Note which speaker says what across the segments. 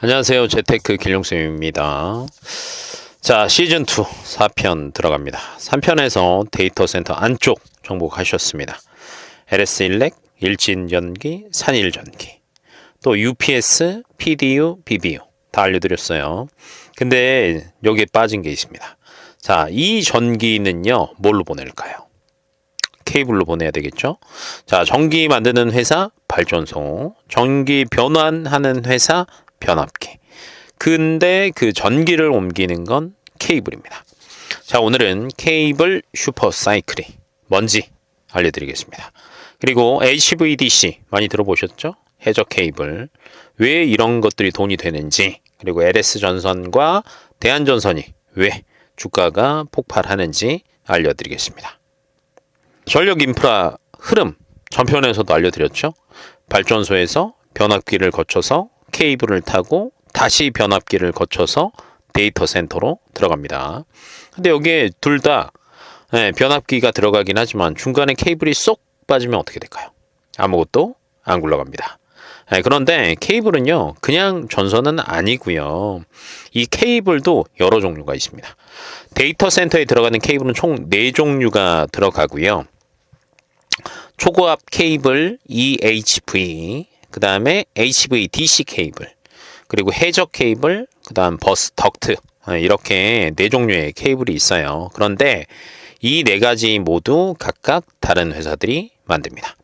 Speaker 1: 안녕하세요. 재테크 길룡쌤입니다. 자, 시즌2 4편 들어갑니다. 3편에서 데이터 센터 안쪽 정보 가셨습니다. LS 일렉, 일진전기, 산일전기, 또 UPS, PDU, BBU 다 알려드렸어요. 근데 여기에 빠진 게 있습니다. 자, 이 전기는요, 뭘로 보낼까요? 케이블로 보내야 되겠죠. 자, 전기 만드는 회사 발전소, 전기 변환하는 회사 변압기. 근데 그 전기를 옮기는 건 케이블입니다. 자, 오늘은 케이블 슈퍼 사이클이 뭔지 알려드리겠습니다. 그리고 HVDC 많이 들어보셨죠? 해저 케이블. 왜 이런 것들이 돈이 되는지, 그리고 LS 전선과 대한전선이 왜 주가가 폭발하는지 알려드리겠습니다. 전력 인프라 흐름 전편에서도 알려드렸죠. 발전소에서 변압기를 거쳐서 케이블을 타고 다시 변압기를 거쳐서 데이터 센터로 들어갑니다. 근데 여기에 둘 다 변압기가 들어가긴 하지만 중간에 케이블이 쏙 빠지면 어떻게 될까요? 아무것도 안 굴러갑니다. 그런데 케이블은요, 그냥 전선은 아니고요. 이 케이블도 여러 종류가 있습니다. 데이터 센터에 들어가는 케이블은 총 4종류가 들어가고요. 초고압 케이블 EHV, 그 다음에 HVDC 케이블, 그리고 해저 케이블, 그 다음 버스 덕트, 이렇게 4종류의 케이블이 있어요. 그런데 이 4가지 모두 각각 다른 회사들이 만듭니다.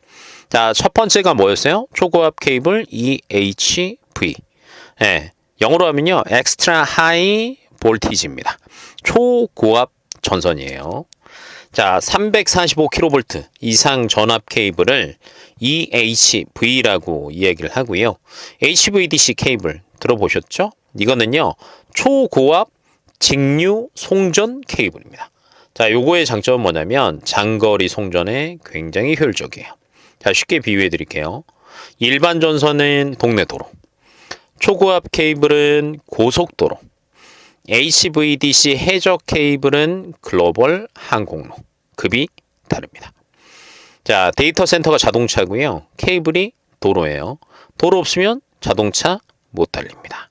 Speaker 1: 자, 첫 번째가 뭐였어요? 초고압 케이블 EHV. 영어로 하면요, Extra High Voltage입니다. 초고압 전선이에요. 자, 345kV 이상 전압 케이블을 EHV라고 이야기를 하고요. HVDC 케이블 들어보셨죠? 이거는요, 초고압 직류 송전 케이블입니다. 자, 요거의 장점은 뭐냐면 장거리 송전에 굉장히 효율적이에요. 자, 쉽게 비유해 드릴게요. 일반 전선은 동네 도로, 초고압 케이블은 고속도로, HVDC 해저 케이블은 글로벌 항공로. 급이 다릅니다. 자, 데이터 센터가 자동차고요. 케이블이 도로예요. 도로 없으면 자동차 못 달립니다.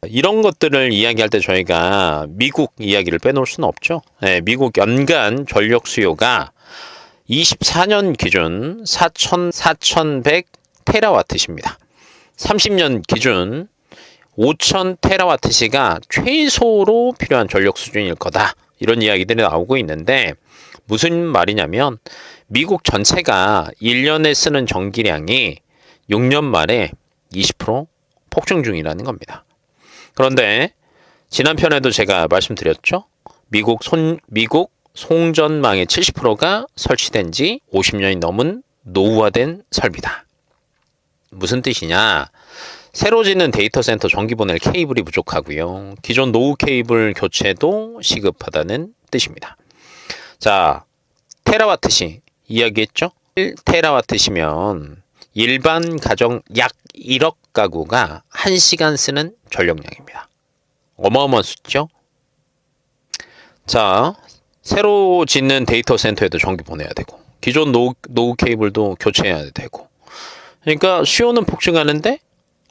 Speaker 1: 이런 것들을 이야기할 때 저희가 미국 이야기를 빼놓을 수는 없죠. 미국 연간 전력 수요가 24년 기준 4,100 테라와트시입니다. 30년 기준 5,000 테라와트시가 최소로 필요한 전력 수준일 거다. 이런 이야기들이 나오고 있는데 무슨 말이냐면 미국 전체가 1년에 쓰는 전기량이 6년 만에 20% 폭증 중이라는 겁니다. 그런데 지난 편에도 제가 말씀드렸죠. 미국 송전망의 70%가 설치된 지 50년이 넘은 노후화된 설비다. 무슨 뜻이냐? 새로 짓는 데이터 센터 전기 보낼 케이블이 부족하고요. 기존 노후 케이블 교체도 시급하다는 뜻입니다. 자, 테라와트시 이야기했죠? 1테라와트시면 일반 가정 약 1억 가구가 1시간 쓰는 전력량입니다. 어마어마한 숫죠? 자, 새로 짓는 데이터 센터에도 전기 보내야 되고 기존 노후 케이블도 교체해야 되고, 그러니까 수요는 폭증하는데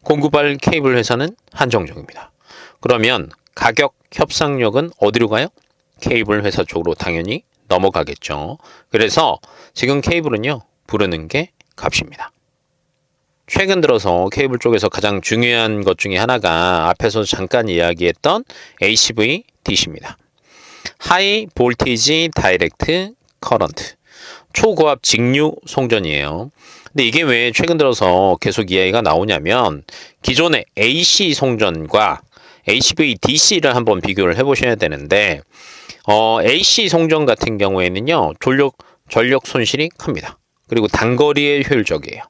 Speaker 1: 공급할 케이블 회사는 한정적입니다. 그러면 가격 협상력은 어디로 가요? 케이블 회사 쪽으로 당연히 넘어가겠죠. 그래서 지금 케이블은요, 부르는 게 값입니다. 최근 들어서 케이블 쪽에서 가장 중요한 것 중에 하나가 앞에서 잠깐 이야기했던 HVDC입니다. 하이 볼티지 다이렉트 커런트, 초고압 직류 송전이에요. 근데 이게 왜 최근 들어서 계속 이야기가 나오냐면 기존의 AC 송전과 HVDC를 한번 비교를 해보셔야 되는데 AC 송전 같은 경우에는요, 전력 손실이 큽니다. 그리고 단거리에 효율적이에요.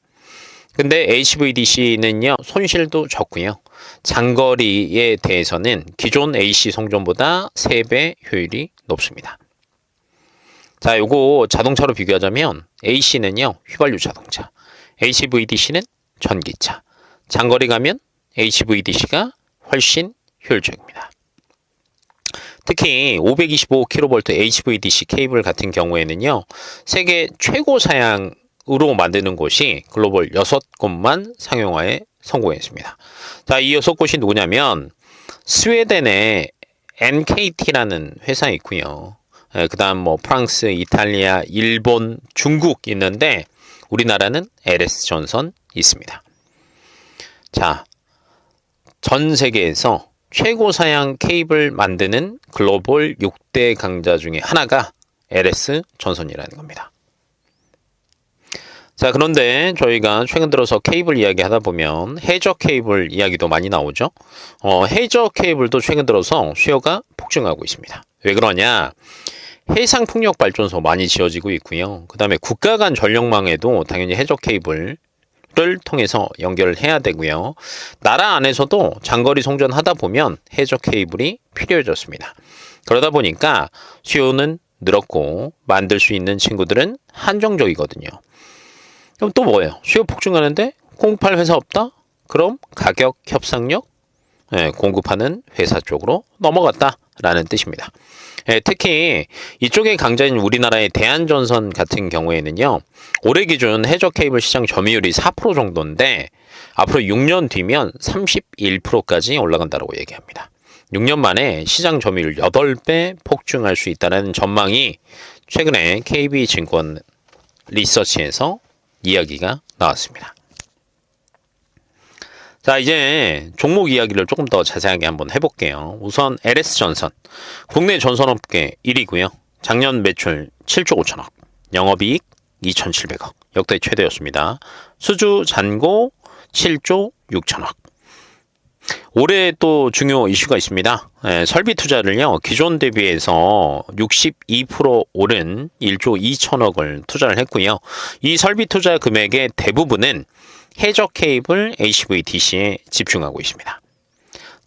Speaker 1: 근데 HVDC는요, 손실도 적고요. 장거리에 대해서는 기존 AC 송전보다 3배 효율이 높습니다. 자, 요거 자동차로 비교하자면 AC는요, 휘발유 자동차, HVDC는 전기차. 장거리 가면 HVDC가 훨씬 효율적입니다. 특히 525kV HVDC 케이블 같은 경우에는요, 세계 최고 사양으로 만드는 곳이 글로벌 6곳만 상용화에 성공했습니다. 자, 이어서 곳이 누구냐면 스웨덴의 NKT라는 회사 있고요. 그 다음 뭐 프랑스, 이탈리아, 일본, 중국 있는데 우리나라는 LS전선 있습니다. 자, 전 세계에서 최고 사양 케이블 만드는 글로벌 6대 강자 중에 하나가 LS전선이라는 겁니다. 자, 그런데 저희가 최근 들어서 케이블 이야기 하다 보면 해저 케이블 이야기도 많이 나오죠. 해저 케이블도 최근 들어서 수요가 폭증하고 있습니다. 왜 그러냐? 해상 풍력 발전소 많이 지어지고 있고요. 그 다음에 국가 간 전력망에도 당연히 해저 케이블 를 통해서 연결을 해야 되고요. 나라 안에서도 장거리 송전하다 보면 해저 케이블이 필요해졌습니다. 그러다 보니까 수요는 늘었고 만들 수 있는 친구들은 한정적이거든요. 그럼 또 뭐예요? 수요 폭증하는데 공급할 회사 없다? 그럼 가격 협상력 공급하는 회사 쪽으로 넘어갔다라는 뜻입니다. 특히 이쪽의 강자인 우리나라의 대한전선 같은 경우에는요. 올해 기준 해저 케이블 시장 점유율이 4% 정도인데 앞으로 6년 뒤면 31%까지 올라간다고 얘기합니다. 6년 만에 시장 점유율 8배 폭증할 수 있다는 전망이 최근에 KB증권 리서치에서 이야기가 나왔습니다. 자, 이제 종목 이야기를 조금 더 자세하게 한번 해볼게요. 우선 LS전선, 국내 전선업계 1위고요. 작년 매출 7조 5천억, 영업이익 2,700억, 역대 최대였습니다. 수주 잔고 7조 6천억. 올해 또 중요 이슈가 있습니다. 설비 투자를요, 기존 대비해서 62% 오른 1조 2천억을 투자를 했고요. 이 설비 투자 금액의 대부분은 해저 케이블 HVDC에 집중하고 있습니다.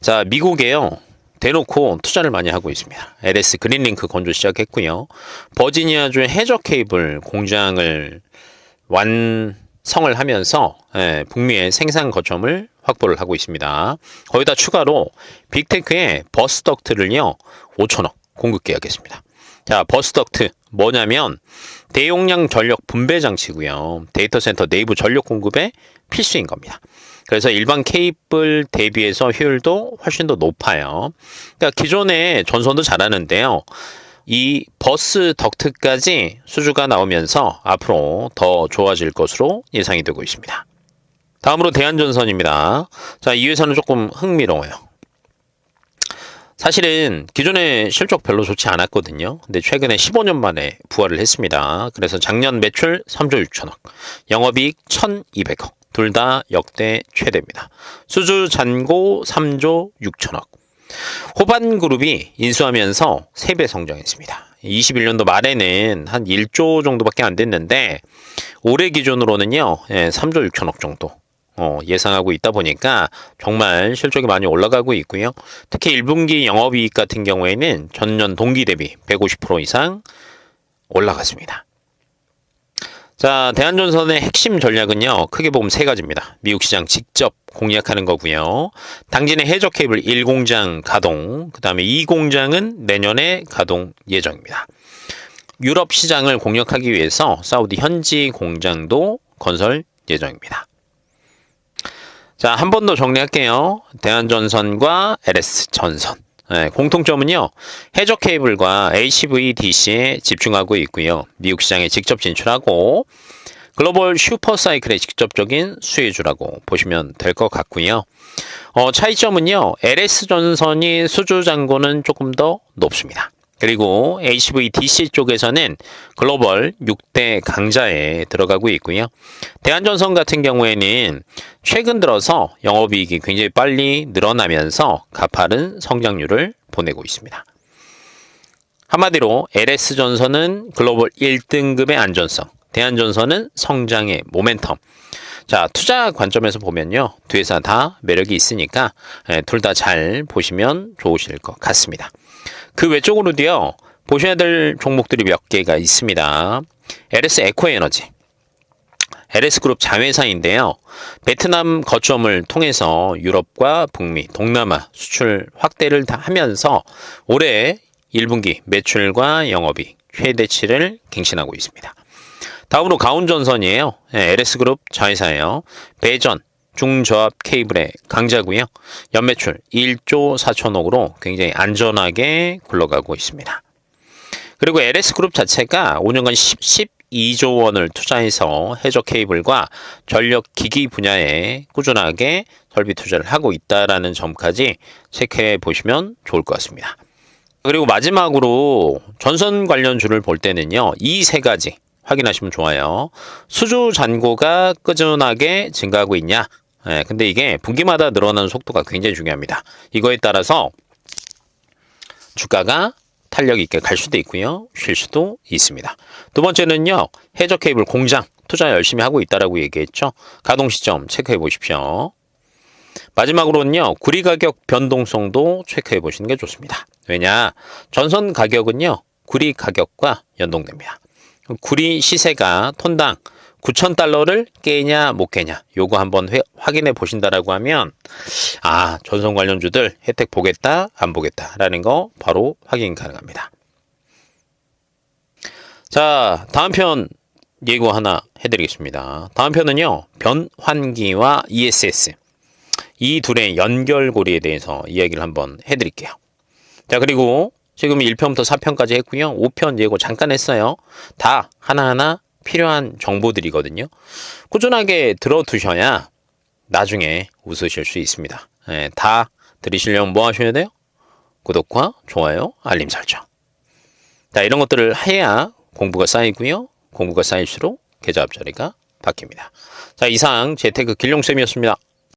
Speaker 1: 자, 미국에요. 대놓고 투자를 많이 하고 있습니다. LS 그린링크 건조 시작했고요. 버지니아주의 해저 케이블 공장을 완성을 하면서 북미의 생산 거점을 확보를 하고 있습니다. 거기다 추가로 빅테크의 버스 덕트를요 5천억 공급 계약했습니다. 자, 버스 덕트 뭐냐면 대용량 전력 분배 장치고요. 데이터 센터 내부 전력 공급에 필수인 겁니다. 그래서 일반 케이블 대비해서 효율도 훨씬 더 높아요. 그러니까 기존의 전선도 잘하는데요. 이 버스 덕트까지 수주가 나오면서 앞으로 더 좋아질 것으로 예상이 되고 있습니다. 다음으로 대한전선입니다. 자, 이 회사는 조금 흥미로워요. 사실은 기존에 실적 별로 좋지 않았거든요. 근데 최근에 15년 만에 부활을 했습니다. 그래서 작년 매출 3조 6천억, 영업이익 1,200억, 둘 다 역대 최대입니다. 수주 잔고 3조 6천억. 호반그룹이 인수하면서 3배 성장했습니다. 21년도 말에는 한 1조 정도밖에 안 됐는데 올해 기준으로는요 3조 6천억 정도 예상하고 있다 보니까 정말 실적이 많이 올라가고 있고요. 특히 1분기 영업이익 같은 경우에는 전년 동기 대비 150% 이상 올라갔습니다. 자, 대한전선의 핵심 전략은요, 크게 보면 3가지입니다. 미국 시장 직접 공략하는 거고요. 당진의 해저 케이블 1공장 가동, 그 다음에 2공장은 내년에 가동 예정입니다. 유럽 시장을 공략하기 위해서 사우디 현지 공장도 건설 예정입니다. 자, 한 번 더 정리할게요. 대한전선과 LS전선. 공통점은요, 해저 케이블과 HVDC에 집중하고 있고요. 미국 시장에 직접 진출하고 글로벌 슈퍼사이클의 직접적인 수혜주라고 보시면 될 것 같고요. 차이점은요, LS전선이 수주 잔고는 조금 더 높습니다. 그리고 HVDC 쪽에서는 글로벌 6대 강자에 들어가고 있고요. 대한전선 같은 경우에는 최근 들어서 영업이익이 굉장히 빨리 늘어나면서 가파른 성장률을 보내고 있습니다. 한마디로 LS전선은 글로벌 1등급의 안전성, 대한전선은 성장의 모멘텀. 자, 투자 관점에서 보면요, 두 회사 다 매력이 있으니까 둘 다 잘 보시면 좋으실 것 같습니다. 그 외적으로도요, 보셔야 될 종목들이 몇 개가 있습니다. LS 에코에너지, LS그룹 자회사인데요. 베트남 거점을 통해서 유럽과 북미, 동남아 수출 확대를 다 하면서 올해 1분기 매출과 영업이익 최대치를 갱신하고 있습니다. 다음으로 가온전선이에요. LS그룹 자회사예요. 배전, 중저압 케이블의 강자고요. 연매출 1조 4천억으로 굉장히 안전하게 굴러가고 있습니다. 그리고 LS그룹 자체가 5년간 12조 원을 투자해서 해저 케이블과 전력 기기 분야에 꾸준하게 설비 투자를 하고 있다는 점까지 체크해 보시면 좋을 것 같습니다. 그리고 마지막으로 전선 관련주를 볼 때는요. 이 세 가지 확인하시면 좋아요. 수주 잔고가 꾸준하게 증가하고 있냐? 근데 이게 분기마다 늘어나는 속도가 굉장히 중요합니다. 이거에 따라서 주가가 탄력 있게 갈 수도 있고요. 쉴 수도 있습니다. 두 번째는요. 해저 케이블 공장 투자 열심히 하고 있다라고 얘기했죠. 가동 시점 체크해 보십시오. 마지막으로는요. 구리 가격 변동성도 체크해 보시는 게 좋습니다. 왜냐? 전선 가격은요. 구리 가격과 연동됩니다. 구리 시세가 톤당 9,000달러를 깨냐 못 깨냐 요거 한번 확인해 보신다라고 하면 전선 관련주들 혜택 보겠다 안 보겠다라는 거 바로 확인 가능합니다. 자, 다음 편 예고 하나 해드리겠습니다. 다음 편은요. 변환기와 ESS 이 둘의 연결고리에 대해서 이야기를 한번 해드릴게요. 자, 그리고 지금 1편부터 4편까지 했고요. 5편 예고 잠깐 했어요. 다 하나하나 필요한 정보들이거든요. 꾸준하게 들어두셔야 나중에 웃으실 수 있습니다. 다 들으시려면 뭐 하셔야 돼요? 구독과 좋아요, 알림 설정. 자, 이런 것들을 해야 공부가 쌓이고요. 공부가 쌓일수록 계좌 앞자리가 바뀝니다. 자, 이상 재테크 길룡쌤이었습니다.